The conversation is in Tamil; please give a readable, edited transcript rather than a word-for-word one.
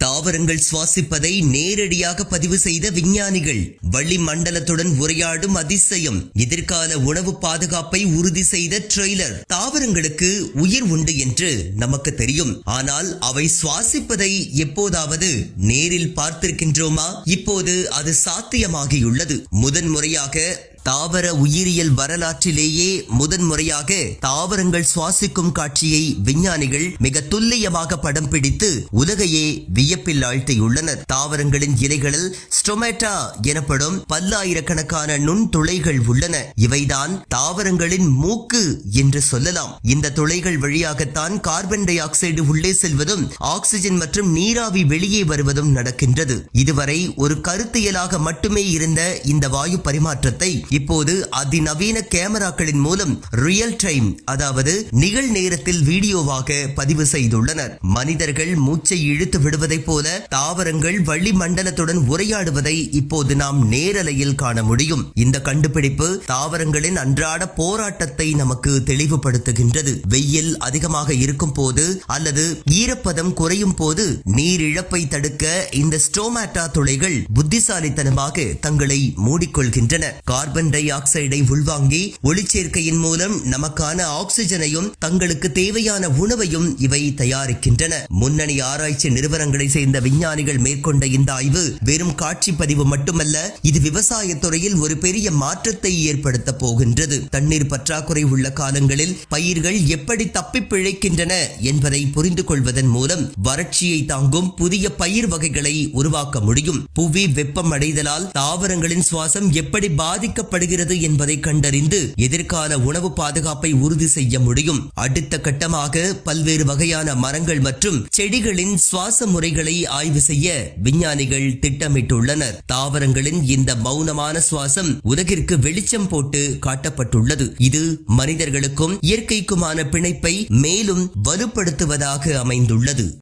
தாவரங்கள் சுவாசிப்பதை நேரடியாக பதிவு செய்த விஞ்ஞானிகள். வளிமண்டலத்துடன் உரையாடும் அதிசயம். எதிர்கால உணவு பாதுகாப்பை உறுதி செய்த ட்ரெய்லர். தாவரங்களுக்கு உயிர் உண்டு என்று நமக்கு தெரியும். ஆனால் அவை சுவாசிப்பதை எப்போதாவது நேரில் பார்த்திருக்கின்றோமா? இப்போது அது சாத்தியமாகியுள்ளது. முதன்முறையாக தாவர உயிரியல் வரலாற்றிலேயே முதன்முறையாக தாவரங்கள் சுவாசிக்கும் காட்சியை விஞ்ஞானிகள் மிக துல்லியமாக படம் பிடித்து உலகையே வியப்பில் ஆழ்த்தியுள்ளனர். தாவரங்களின் இலைகளில் ஸ்டொமேட்டா எனப்படும் பல்லாயிரக்கணக்கான நுண்துளைகள் உள்ளன. இவைதான் தாவரங்களின் மூக்கு என்று சொல்லலாம். இந்த துளைகள் வழியாகத்தான் கார்பன் டை ஆக்சைடு உள்ளே செல்வதும் ஆக்சிஜன் மற்றும் நீராவி வெளியே வருவதும் நடக்கின்றது. இதுவரை ஒரு கருத்தியலாக மட்டுமே இருந்த இந்த வாயு பரிமாற்றத்தை இப்போது அதிநவீன கேமராக்களின் மூலம் ரியல் டைம், அதாவது நிகழ் நேரத்தில் வீடியோவாக பதிவு செய்துள்ளனர். மனிதர்கள் மூச்சை இழுத்து விடுவதைப் போல தாவரங்கள் வளிமண்டலத்துடன் உரையாடுவதை இப்போது நாம் நேரலையில் காண முடியும். இந்த கண்டுபிடிப்பு தாவரங்களின் அன்றாட போராட்டத்தை நமக்கு தெளிவுபடுத்துகின்றது. வெயில் அதிகமாக இருக்கும் போது அல்லது ஈரப்பதம் குறையும் போது நீர் இழப்பை தடுக்க இந்த ஸ்டோமேட்டா துளைகள் புத்திசாலித்தனமாக தங்களை மூடிக்கொள்கின்றன. கார்பன் டை ஆக்சைடை உள்வாங்கி ஒளிச்சேர்க்கையின் மூலம் நமக்கான ஆக்சிஜனையும் தங்களுக்கு தேவையான உணவையும் இவை தயாரிக்கின்றன. முன்னணி ஆராய்ச்சி நிறுவனங்களை சேர்ந்த விஞ்ஞானிகள் மேற்கொண்ட இந்த ஆய்வு வெறும் காட்சி பதிவு மட்டுமல்ல, இது விவசாயத்துறையில் ஒரு பெரிய மாற்றத்தை ஏற்படுத்த போகின்றது. தண்ணீர் பற்றாக்குறை உள்ள காலங்களில் பயிர்கள் எப்படி தப்பி பிழைக்கின்றன என்பதை புரிந்து கொள்வதன் மூலம் வறட்சியை தாங்கும் புதிய பயிர் வகைகளை உருவாக்க முடியும். புவி வெப்பம் அடைதலால் தாவரங்களின் சுவாசம் எப்படி பாதிக்கப்படுகிறது என்பதை கண்டறிந்து எதிர்கால உணவு பாதுகாப்பை உறுதி செய்ய முடியும். அடுத்த கட்டமாக பல்வேறு வகையான மரங்கள் மற்றும் செடிகளின் சுவாச முறைகளை ஆய்வு செய்ய விஞ்ஞானிகள் திட்டமிட்டுள்ளனர். தாவரங்களின் இந்த மௌனமான சுவாசம் உலகிற்கு வெளிச்சம் போட்டு காட்டப்பட்டுள்ளது. இது மனிதர்களுக்கும் இயற்கைக்குமான பிணைப்பை மேலும் வலுப்படுத்துவதாக அமைந்துள்ளது.